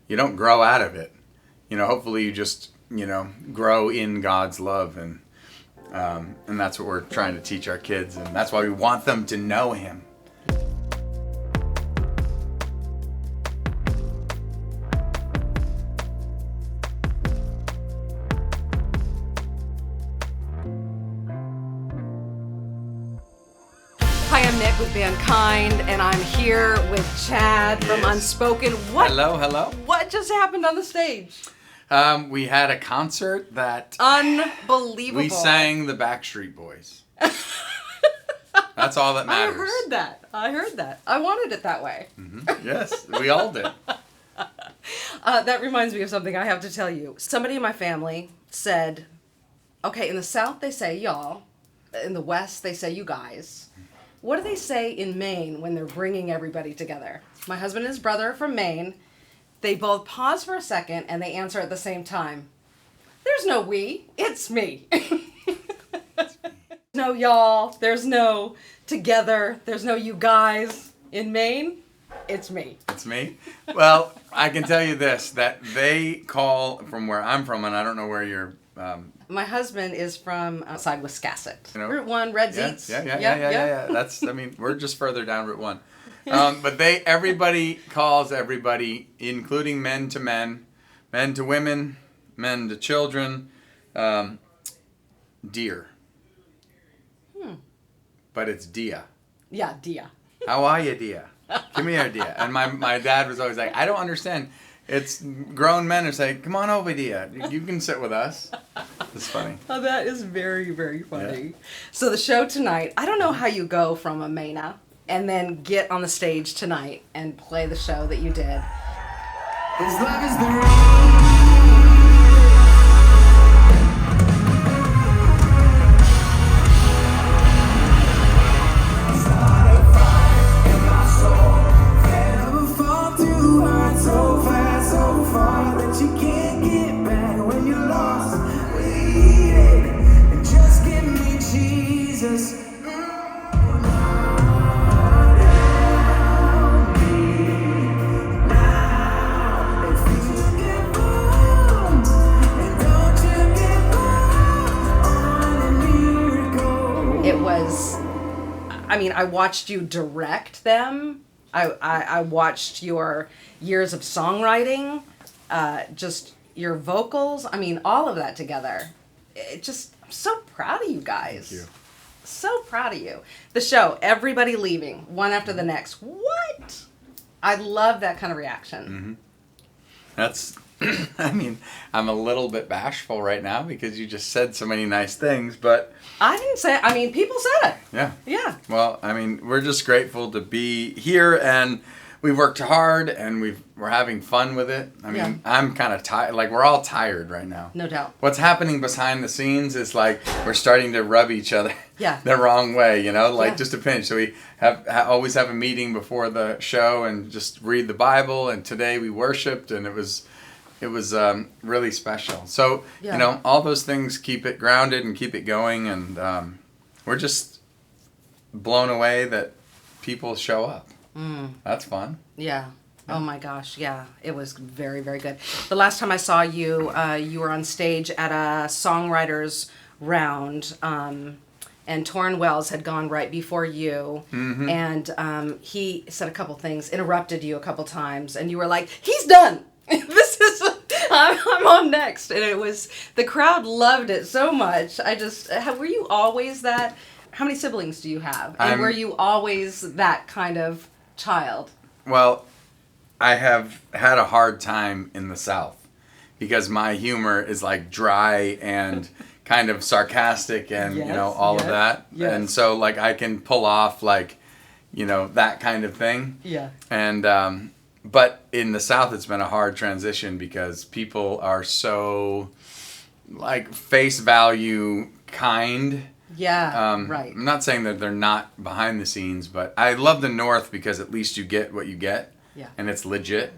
you don't grow out of it. Hopefully you just, grow in God's love, and that's what we're trying to teach our kids, and that's why we want them to know Him. Hi, I'm Nick with Bandkind, and I'm here with Chad from Unspoken. Hello. What just happened on the stage? We had a concert that Unbelievable. we sang the Backstreet Boys. That's all that matters. I heard that. I wanted it that way. Mm-hmm. Yes, we all did. That reminds me of something I have to tell you. Somebody in my family said, okay, in the South they say y'all, in the West they say you guys. What do they say in Maine when they're bringing everybody together? My husband and his brother are from Maine. They both pause for a second and they answer at the same time. There's no we, it's me. No y'all, there's no together, there's no you guys. In Maine, it's me. It's me? Well, I can tell you this, that they call from where I'm from, and I don't know where you're... My husband is from outside Wiscasset. Route 1, Red's Eats. Yeah. That's, we're just further down Route 1. But everybody calls everybody, including men to men to women, men to children, dear. But it's Dia. Yeah, Dia. How are you, Dia? Come here, Dia. And my dad was always like, I don't understand. It's grown men who say, come on over, Dia. You can sit with us. It's funny. Oh, that is very, very funny. Yeah. So the show tonight, I don't know how you go from a Maina and then get on the stage tonight and play the show that you did. His love is the rain. I watched you direct them. I watched your years of songwriting, just your vocals. All of that together. I'm so proud of you guys. Thank you. So proud of you. The show, everybody leaving, one after the next. What? I love that kind of reaction. Mm-hmm. That's, I'm a little bit bashful right now because you just said so many nice things, but... I didn't say it. People said it. Yeah. Yeah. Well, we're just grateful to be here, and we've worked hard, and we're having fun with it. I'm kind of tired. We're all tired right now. No doubt. What's happening behind the scenes is we're starting to rub each other the wrong way, just a pinch. So we always have a meeting before the show and just read the Bible, and today we worshiped, and it was really special. So, all those things keep it grounded and keep it going. And we're just blown away that people show up. That's fun. Yeah. Oh my gosh. Yeah. It was very, very good. The last time I saw you, you were on stage at a songwriters round. And Torrin Wells had gone right before you. Mm-hmm. And he said a couple things, interrupted you a couple times. And you were like, he's done. I'm on next. And the crowd loved it so much. Were you always that? How many siblings do you have? And were you always that kind of child? Well, I have had a hard time in the South because my humor is dry and kind of sarcastic and, all of that. Yes. And so I can pull off that kind of thing. Yeah. And, but in the South, it's been a hard transition because people are so, face value kind. Yeah, right. I'm not saying that they're not behind the scenes, but I love the North because at least you get what you get. Yeah. And it's legit.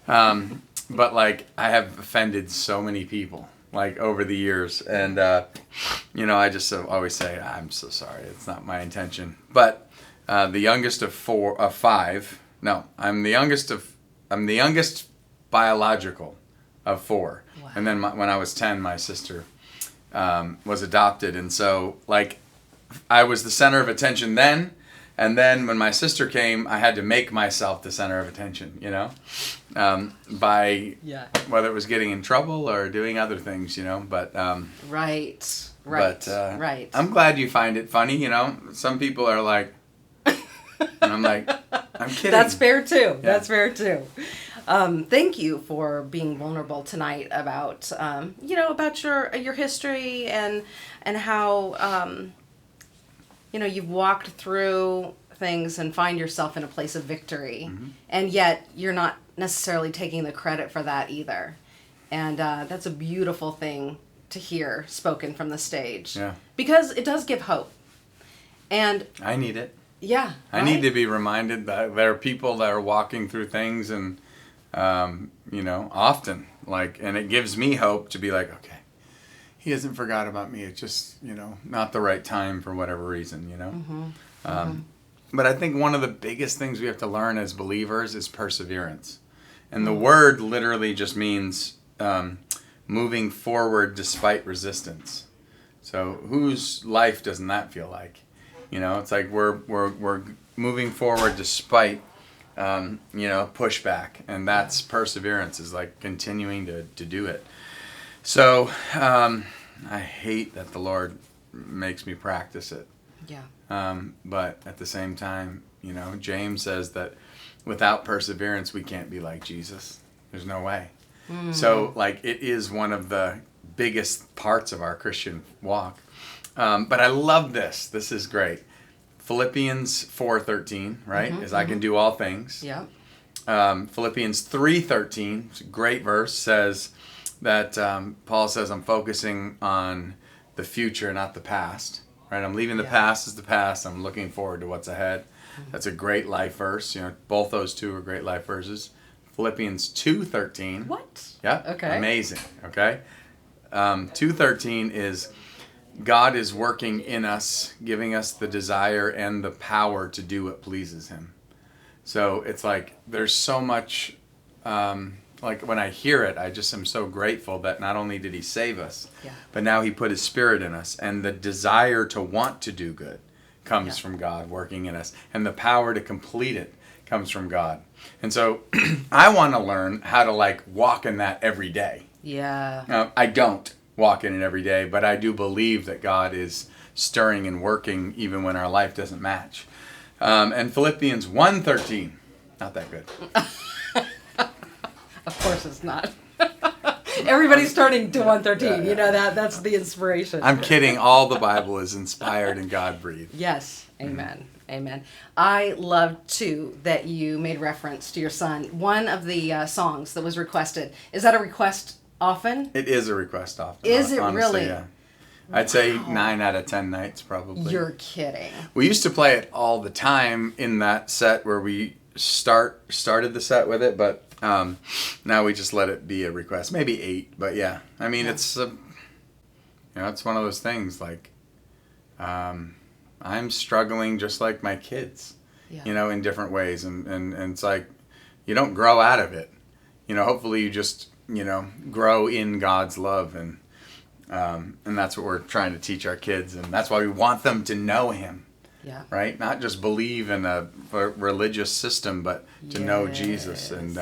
But, I have offended so many people, over the years. And, I just always say, I'm so sorry. It's not my intention. But the youngest of five... No, I'm the youngest biological of 4. Wow. And then when I was 10, my sister was adopted. And so, like, I was the center of attention then. And then when my sister came, I had to make myself the center of attention, you know, by whether it was getting in trouble or doing other things, you know. But right. I'm glad you find it funny, you know. Some people are like, and I'm like, I'm kidding. That's fair too. Yeah. That's fair too. Thank you for being vulnerable tonight about about your history and how you've walked through things and find yourself in a place of victory, and yet you're not necessarily taking the credit for that either. And that's a beautiful thing to hear spoken from the stage. Yeah. Because it does give hope. And I need it. Yeah. I need to be reminded that there are people that are walking through things and often, like, and it gives me hope to be like, okay, he hasn't forgot about me. It's just, not the right time for whatever reason, But I think one of the biggest things we have to learn as believers is perseverance. And the word literally just means moving forward despite resistance. So whose life doesn't that feel like? It's like we're moving forward despite pushback, and that's perseverance, is like continuing to do it. So I hate that the Lord makes me practice it. Yeah. But at the same time, James says that without perseverance we can't be like Jesus. There's no way. So like it is one of the biggest parts of our Christian walk. But I love this. This is great. Philippians 4:13, right? Is I can do all things. Yeah. Philippians 3:13, it's a great verse, says that Paul says, I'm focusing on the future, not the past. Right? I'm leaving the past as the past. I'm looking forward to what's ahead. That's a great life verse. Both those two are great life verses. Philippians 2:13. What? Yeah. Okay. Amazing. Okay. 2:13 is God is working in us, giving us the desire and the power to do what pleases him. So it's like there's so much, like when I hear it, I just am so grateful that not only did he save us, but now he put his spirit in us. And the desire to want to do good comes from God working in us. And the power to complete it comes from God. And so I want to learn how to like walk in that every day. Yeah. I don't walk in it every day, but I do believe that God is stirring and working even when our life doesn't match. And Philippians 1:13, not that good. Of course it's not. Everybody's turning to 1:13. That's the inspiration. I'm kidding. All the Bible is inspired and God-breathed. Yes. Amen. Amen. I love, too, that you made reference to your son. One of the songs that was requested, is that a request often? It is a request often. Is it honestly, really? Yeah. I'd say 9 out of 10 nights, probably. You're kidding. We used to play it all the time in that set where we started the set with it, but now we just let it be a request. Maybe 8, but yeah. I mean, it's it's one of those things, like, I'm struggling just like my kids, in different ways. And it's like, you don't grow out of it. Hopefully you just, grow in God's love. And that's what we're trying to teach our kids. And that's why we want them to know him. Yeah. Right? Not just believe in a religious system, but to know Jesus. And,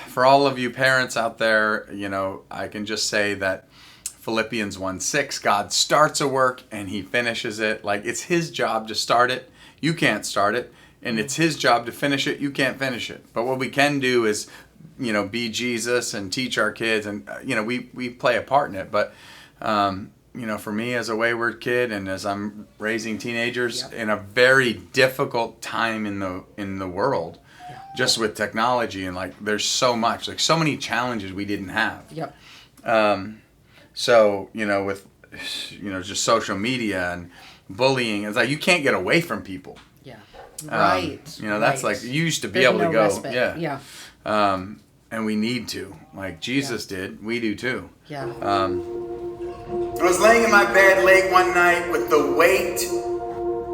for all of you parents out there, I can just say that Philippians 1:6, God starts a work and he finishes it. Like, it's his job to start it. You can't start it. And it's his job to finish it. You can't finish it. But what we can do is, be Jesus and teach our kids. And, we play a part in it. But, for me as a wayward kid and as I'm raising teenagers in a very difficult time in the world, just with technology and like there's so much, like so many challenges we didn't have. Yep. So, with, just social media and bullying, it's like you can't get away from people. Yeah. Right. That's like, you used to be able to go. Respite. Yeah. And we need to. Like Jesus did. We do too. Yeah. I was laying in my bed late one night with the weight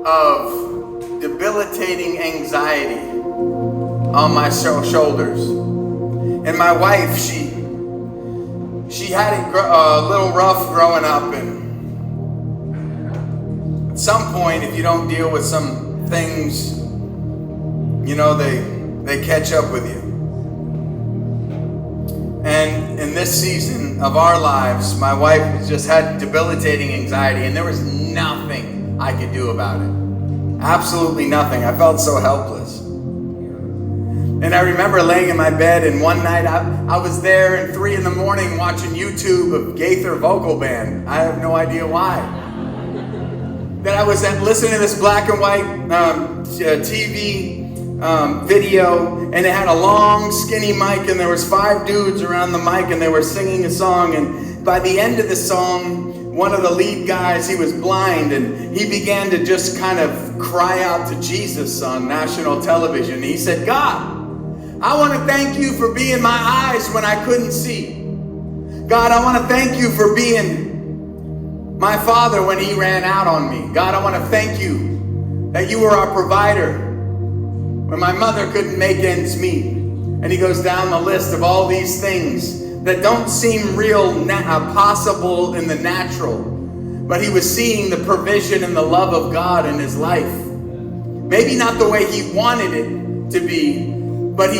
of debilitating anxiety on my shoulders. And my wife, she had it a little rough growing up, and at some point, if you don't deal with some things, they catch up with you. And in this season of our lives, my wife just had debilitating anxiety, and there was nothing I could do about it. Absolutely nothing. I felt so helpless. And I remember laying in my bed, and one night I was there at 3 a.m. watching YouTube of Gaither Vocal Band. I have no idea why. That I was listening to this black and white TV video, and it had a long skinny mic, and there was 5 dudes around the mic, and they were singing a song. And by the end of the song, one of the lead guys, he was blind, and he began to just kind of cry out to Jesus on national television. He said, "God, I want to thank you for being my eyes when I couldn't see. God, I want to thank you for being my father when he ran out on me. God, I want to thank you that you were our provider when my mother couldn't make ends meet." And he goes down the list of all these things that don't seem real possible in the natural. But he was seeing the provision and the love of God in his life. Maybe not the way he wanted it to be, but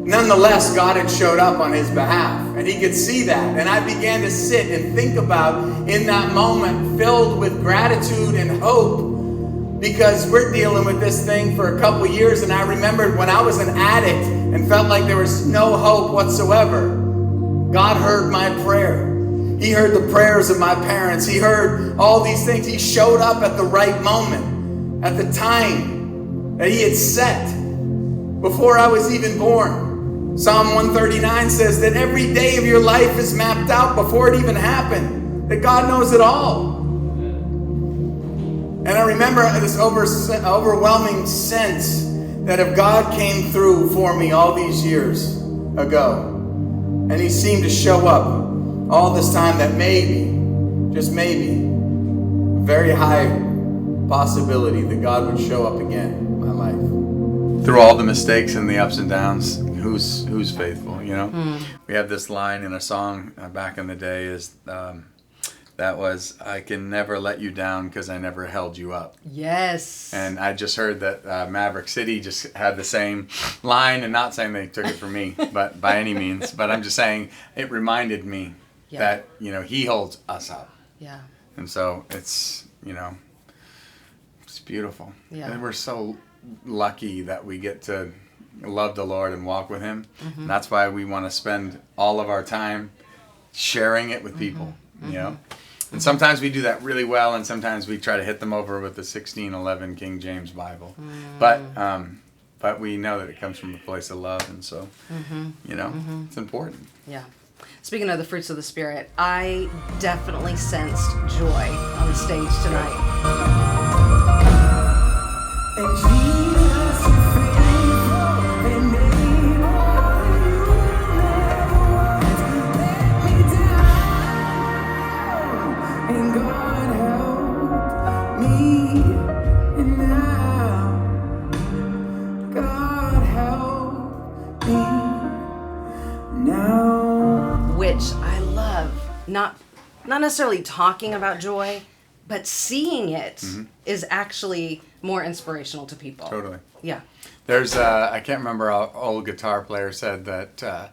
nonetheless, God had showed up on his behalf. And he could see that. And I began to sit and think about, in that moment, filled with gratitude and hope, because we're dealing with this thing for a couple years. And I remembered when I was an addict and felt like there was no hope whatsoever, God heard my prayer. He heard the prayers of my parents. He heard all these things. He showed up at the right moment, at the time that he had set before I was even born. Psalm 139 says that every day of your life is mapped out before it even happened, that God knows it all. And I remember this overwhelming sense that if God came through for me all these years ago, and he seemed to show up all this time, that maybe, just maybe, a very high possibility that God would show up again in my life. Through all the mistakes and the ups and downs, who's faithful, We have this line in a song back in the day that was, "I can never let you down because I never held you up." Yes. And I just heard that Maverick City just had the same line, and not saying they took it from me, but by any means. But I'm just saying it reminded me that, he holds us up. Yeah. And so it's, it's beautiful. Yeah. And we're so lucky that we get to love the Lord and walk with him. Mm-hmm. And that's why we want to spend all of our time sharing it with people, And sometimes we do that really well, and sometimes we try to hit them over with the 1611 King James Bible. But we know that it comes from a place of love, and so, it's important. Yeah. Speaking of the fruits of the Spirit, I definitely sensed joy on the stage tonight. And Jesus, you're faithful and able, you never let me down. And God help me now. God help me now. Which I love. Not necessarily talking about joy, but seeing it is actually more inspirational to people. Totally. Yeah. There's, I can't remember, an old guitar player said that,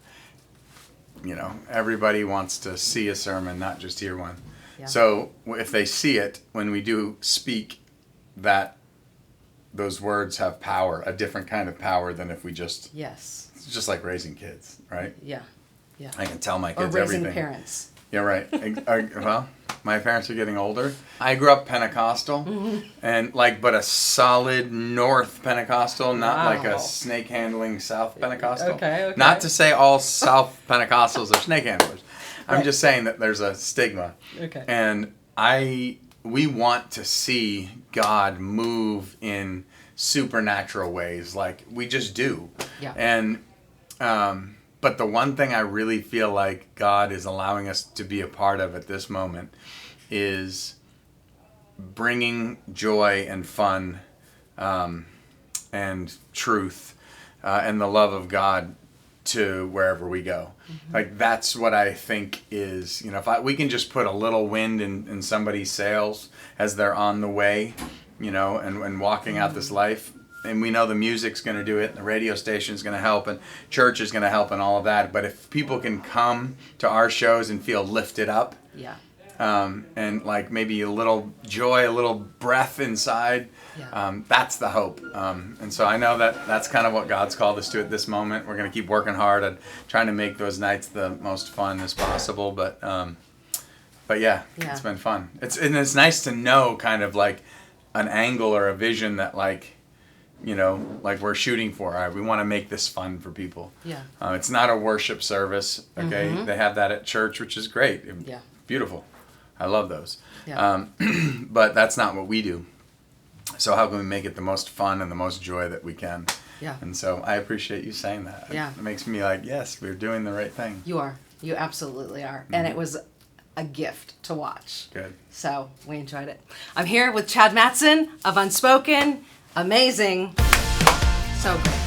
everybody wants to see a sermon, not just hear one. Yeah. So if they see it, when we do speak, that those words have power, a different kind of power than if we just... Yes. It's just like raising kids, right? Yeah. Yeah. I can tell my kids or raising everything. Parents. Yeah, right. Well, my parents are getting older. I grew up Pentecostal, and but a solid North Pentecostal, not like a snake handling South Pentecostal. Okay. Not to say all South Pentecostals are snake handlers. I'm just saying that there's a stigma. Okay. And we want to see God move in supernatural ways, like we just do. Yeah. And but the one thing I really feel like God is allowing us to be a part of at this moment is bringing joy and fun and truth and the love of God to wherever we go. Like that's what I think is, you know, if we can just put a little wind in somebody's sails as they're on the way, you know, and walking out this life. And we know the music's going to do it, and the radio station's going to help, and church is going to help, and all of that. But if people can come to our shows and feel lifted up, and like maybe a little joy, a little breath inside, that's the hope. And so I know that's kind of what God's called us to at this moment. We're going to keep working hard at trying to make those nights the most fun as possible. But yeah, it's been fun. It's nice to know kind of like an angle or a vision that like, you know, like we're shooting for. All right, we want to make this fun for people. It's not a worship service. Okay, they have that at church, which is great. Beautiful. I love those. But that's not what we do. So how can we make it the most fun and the most joy that we can? And so I appreciate you saying that. It makes me like, yes, we're doing the right thing. You are. You absolutely are. And it was a gift to watch. Good. So we enjoyed it. I'm here with Chad Mattson of Unspoken. Amazing. So great.